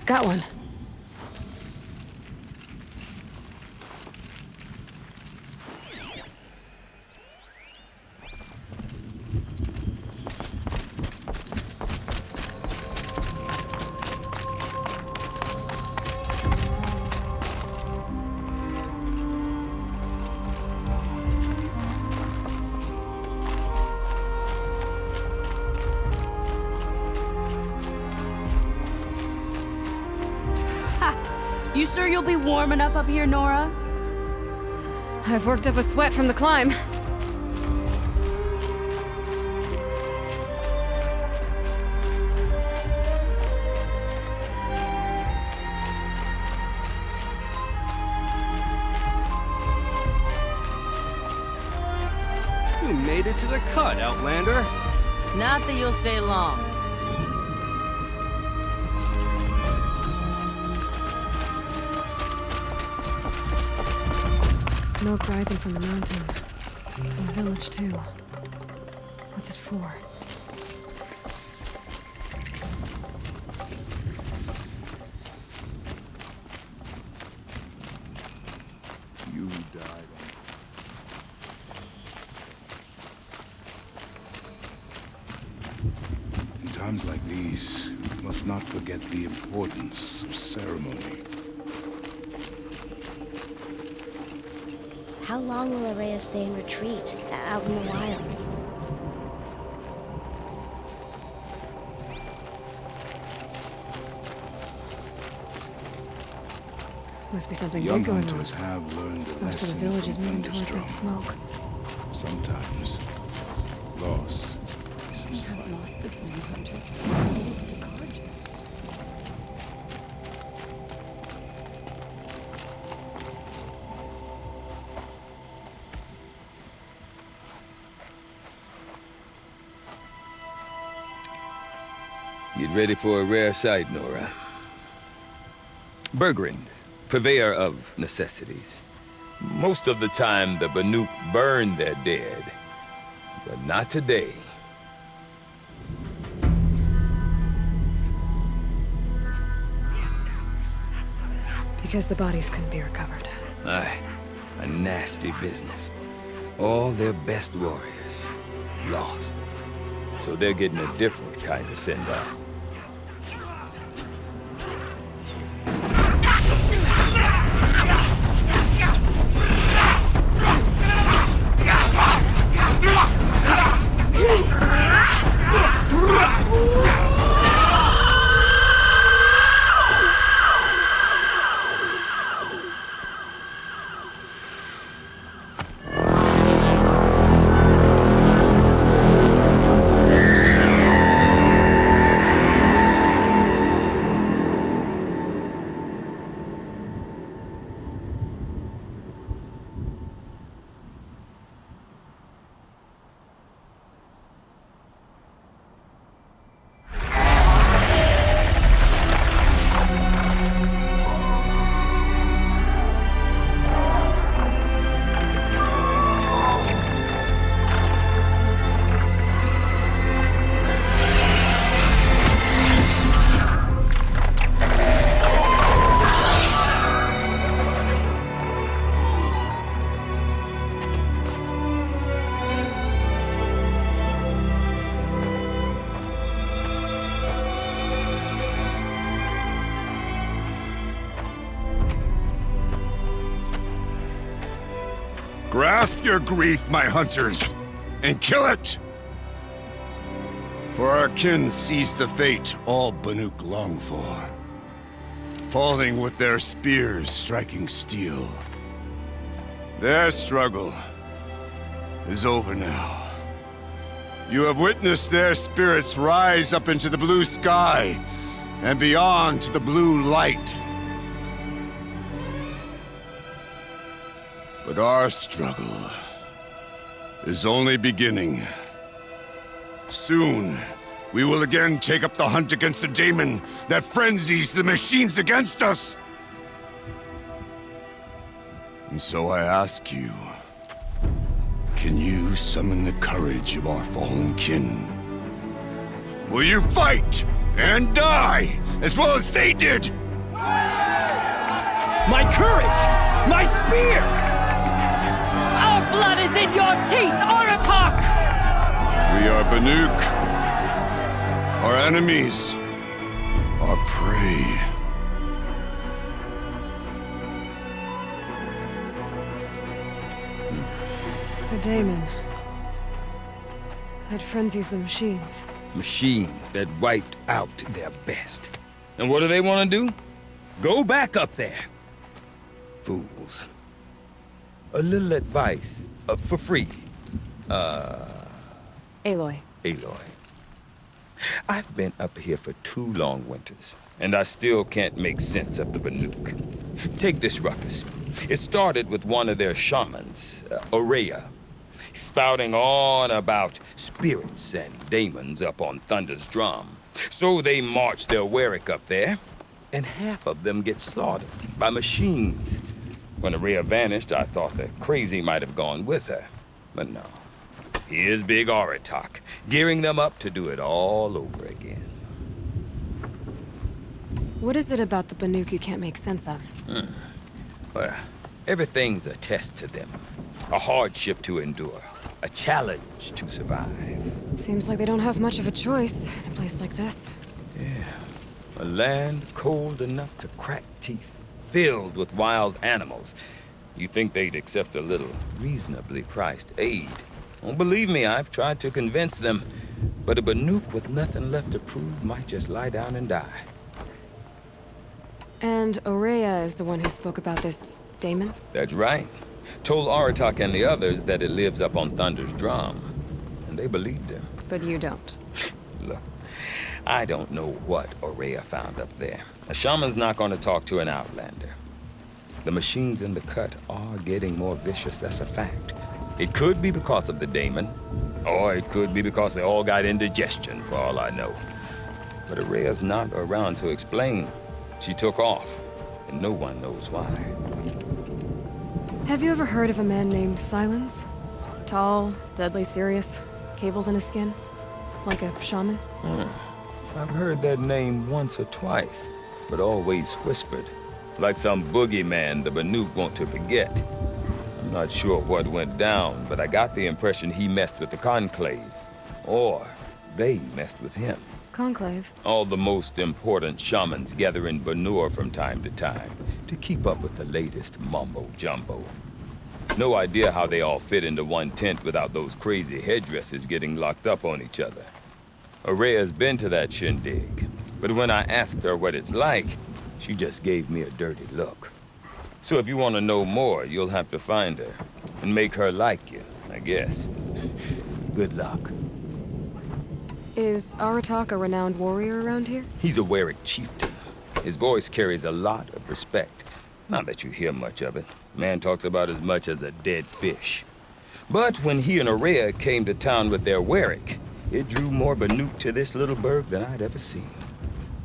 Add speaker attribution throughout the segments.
Speaker 1: Got one.
Speaker 2: You sure you'll be warm enough up here, Nora?
Speaker 1: I've worked up a sweat from the climb.
Speaker 3: You made it to the cut, Outlander.
Speaker 2: Not that you'll stay long.
Speaker 1: Smoke rising from the mountain. And the village, too. What's it for?
Speaker 4: You died on... In times like these, we must not forget the importance of ceremony.
Speaker 5: How long will Araya stay in retreat, out in the wilds?
Speaker 1: Must be something
Speaker 4: Young
Speaker 1: big going on.
Speaker 4: hunters have learned a
Speaker 1: Most of the
Speaker 4: lesson
Speaker 1: village is
Speaker 4: from
Speaker 1: moving towards that
Speaker 4: Thunderstrom.
Speaker 1: smoke.
Speaker 4: Sometimes, loss
Speaker 5: We have lost this many hunters.
Speaker 6: Get ready for a rare sight, Nora. Bergrind, purveyor of necessities. Most of the time, the Banuk burn their dead. But not today.
Speaker 1: Because the bodies couldn't be recovered.
Speaker 6: Aye, a nasty business. All their best warriors, lost. So they're getting a different kind of send-off.
Speaker 7: Grasp your grief, my hunters, and kill it! For our kin sees the fate all Banuk long for. Falling with their spears striking steel. Their struggle is over now. You have witnessed their spirits rise up into the blue sky and beyond to the blue light. But our struggle is only beginning. Soon, we will again take up the hunt against the daemon that frenzies the machines against us. And so I ask you, can you summon the courage of our fallen kin? Will you fight And die, as well as they did!
Speaker 6: My courage! My spear!
Speaker 2: Our blood is in your teeth, Aratak!
Speaker 7: We are Banuk. Our enemies. Our prey.
Speaker 1: The Daemon. I'd frenzies the machines.
Speaker 6: Machines that wiped out their best. And what do they want to do? Go back up there. Fools. A little advice, for free.
Speaker 1: Aloy.
Speaker 6: Aloy. I've been up here for 2 long winters, and I still can't make sense of the Banuk. Take this ruckus. It started with one of their shamans, Ourea, spouting on about spirits and daemons up on Thunder's drum. So they march their Warwick up there, and half of them get slaughtered by machines. When Ourea vanished, I thought the crazy might have gone with her, but no. Here's Big Aratak, gearing them up to do it all over again.
Speaker 1: What is it about the Banuk you can't make sense of?
Speaker 6: Well, everything's a test to them. A hardship to endure. A challenge to survive.
Speaker 1: Seems like they don't have much of a choice in a place like this.
Speaker 6: A land cold enough to crack teeth, filled with wild animals. You think they'd accept a little reasonably priced aid. Well, believe me, I've tried to convince them, but a Banuk with nothing left to prove might just lie down and die.
Speaker 1: And Ourea is the one who spoke about this Daemon?
Speaker 6: That's right. Told Aratak and the others that it lives up on Thunder's drum. And they believed him.
Speaker 1: But you don't.
Speaker 6: Look, I don't know what Ourea found up there. A shaman's not going to talk to an outlander. The machines in the cut are getting more vicious, that's a fact. It could be because of the Daemon, or it could be because they all got indigestion, for all I know. But Ourea's not around to explain. She took off, and no one knows why.
Speaker 1: Have you ever heard of a man named Silence? Tall, deadly serious, cables in his skin? Like a shaman?
Speaker 6: I've heard that name once or twice, but always whispered. Like some boogeyman the Banuk want to forget. I'm not sure what went down, but I got the impression he messed with the Conclave. Or they messed with him.
Speaker 1: Conclave?
Speaker 6: All the most important shamans gather in Banur from time to time to keep up with the latest mumbo-jumbo. No idea how they all fit into one tent without those crazy headdresses getting locked up on each other. Ourea's been to that shindig, but when I asked her what it's like, she just gave me a dirty look. So if you want to know more, you'll have to find her and make her like you, I guess. Good luck.
Speaker 1: Is Aratak a renowned warrior around here?
Speaker 6: He's a Warwick chieftain. His voice carries a lot of respect. Not that you hear much of it. Man talks about as much as a dead fish. But when he and Ourea came to town with their Warwick, it drew more Banuk to this little burg than I'd ever seen.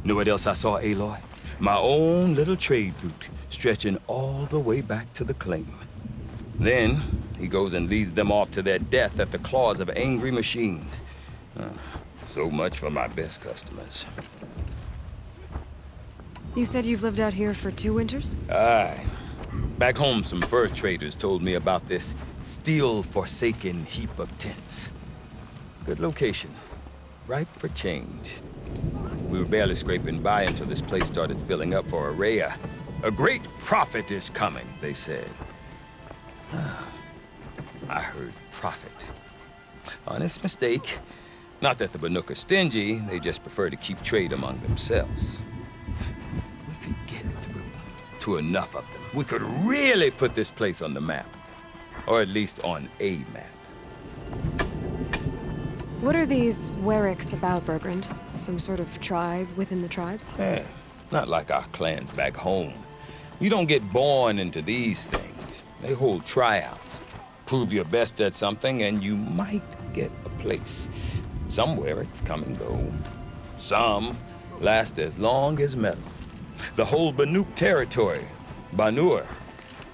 Speaker 6: Know what else I saw, Aloy? My own little trade route, stretching all the way back to the claim. Then, he goes and leads them off to their death at the claws of angry machines. So much for my best customers.
Speaker 1: You said you've lived out here for 2 winters?
Speaker 6: Aye. Back home, some fur traders told me about this steel-forsaken heap of tents. Good location. Ripe for change. We were barely scraping by until this place started filling up for Ourea. A great prophet is coming, they said. I heard prophet. Honest mistake. Not that the Banuk are stingy, they just prefer to keep trade among themselves. We could get through to enough of them. We could really put this place on the map. Or at least on a map.
Speaker 1: What are these Warwicks about, Bergrand? Some sort of tribe within the tribe?
Speaker 6: Not like our clans back home. You don't get born into these things. They hold tryouts. Prove your best at something and you might get a place. Some Warwicks come and go. Some last as long as metal. The whole Banuk territory, Banur,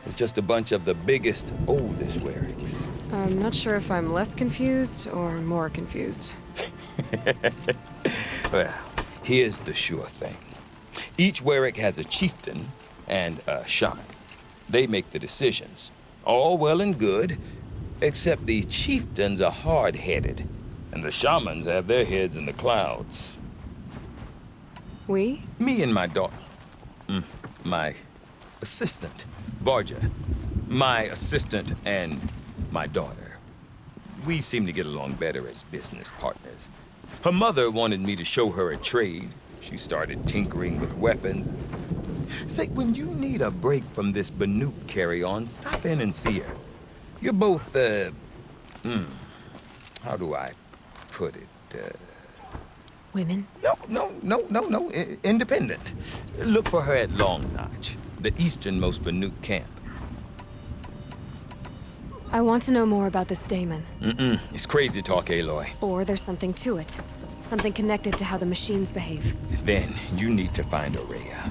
Speaker 6: is just a bunch of the biggest, oldest Warwicks.
Speaker 1: I'm not sure if I'm less confused or more confused.
Speaker 6: Well, Here's the sure thing. Each Werik has a chieftain and a shaman. They make the decisions. All well and good, except the chieftains are hard-headed, and the shamans have their heads in the clouds.
Speaker 1: We?
Speaker 6: Me and my daughter. My assistant, Varja. My assistant and my daughter. We seem to get along better as business partners. Her mother wanted me to show her a trade. She started tinkering with weapons. Say, when you need a break from this Banuk carry-on, stop in and see her. You're both, how do I put it?
Speaker 1: Women?
Speaker 6: No. Independent. Look for her at Long Notch, the easternmost Banuk camp.
Speaker 1: I want to know more about this daemon.
Speaker 6: It's crazy talk, Aloy.
Speaker 1: Or there's something to it. Something connected to how the machines behave.
Speaker 6: Then you need to find Aurea.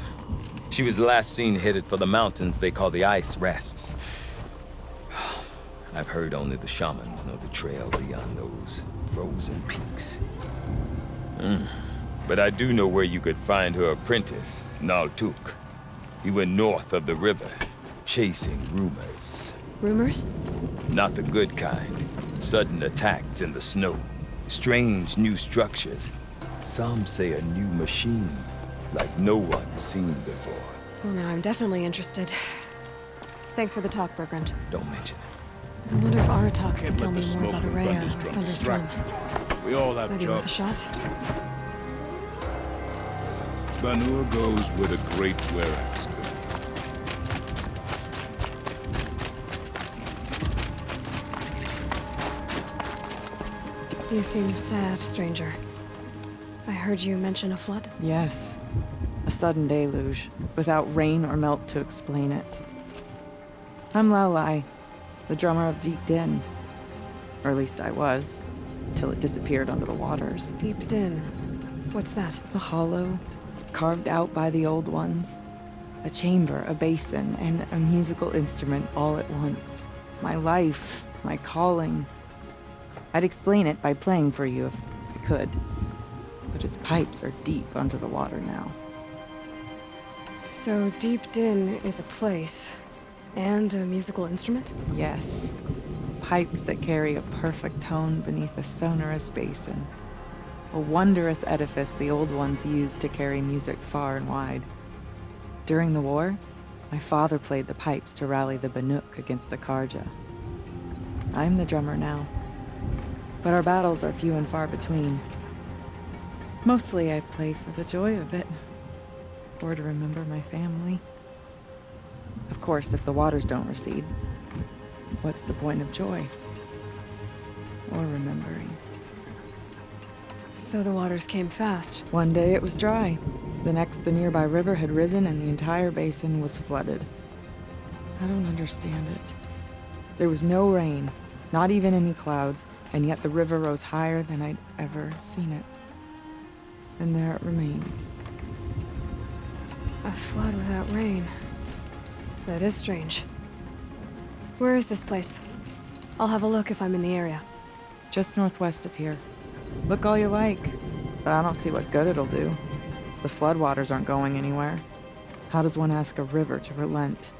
Speaker 6: She was last seen headed for the mountains they call the Ice Rasps. I've heard only the shamans know the trail beyond those frozen peaks. But I do know where you could find her apprentice, Naltuk. He went north of the river, chasing rumors.
Speaker 1: Rumors?
Speaker 6: Not the good kind. Sudden attacks in the snow. Strange new structures. Some say a new machine, like no one's seen before.
Speaker 1: Well, now I'm definitely interested. Thanks for the talk, Bergrand.
Speaker 6: Don't mention it.
Speaker 1: I wonder if Aratak could
Speaker 4: Can't
Speaker 1: tell
Speaker 4: let
Speaker 1: me
Speaker 4: the
Speaker 1: more
Speaker 4: smoke
Speaker 1: about
Speaker 4: from
Speaker 1: Aurea,
Speaker 4: Thunderstrom
Speaker 1: Thunderstrom.
Speaker 4: distract you. We all have
Speaker 1: Maybe worth a
Speaker 4: jobs.
Speaker 1: shot.
Speaker 4: Banur goes where the great Weraks go.
Speaker 1: You seem sad, stranger. I heard you mention a flood.
Speaker 8: Yes. A sudden deluge, without rain or melt to explain it. I'm Laolai, the drummer of Deep Din. Or at least I was, till it disappeared under the waters.
Speaker 1: Deep Din. What's that?
Speaker 8: A hollow, carved out by the old ones. A chamber, a basin, and a musical instrument all at once. My life, my calling. I'd explain it by playing for you if I could. But its pipes are deep under the water now.
Speaker 1: So Deep Din is a place. And a musical instrument?
Speaker 8: Yes. Pipes that carry a perfect tone beneath a sonorous basin. A wondrous edifice the old ones used to carry music far and wide. During the war, my father played the pipes to rally the Banuk against the Karja. I'm the drummer now. But our battles are few and far between. Mostly I play for the joy of it. Or to remember my family. Of course, if the waters don't recede, what's the point of joy? Or remembering?
Speaker 1: So the waters came fast.
Speaker 8: One day it was dry. The next, the nearby river had risen and the entire basin was flooded. I don't understand it. There was no rain, not even any clouds, and yet the river rose higher than I'd ever seen it. And there it remains.
Speaker 1: A flood without rain. That is strange. Where is this place? I'll have a look if I'm in the area.
Speaker 8: Just northwest of here. Look all you like, but I don't see what good it'll do. The floodwaters aren't going anywhere. How does one ask a river to relent?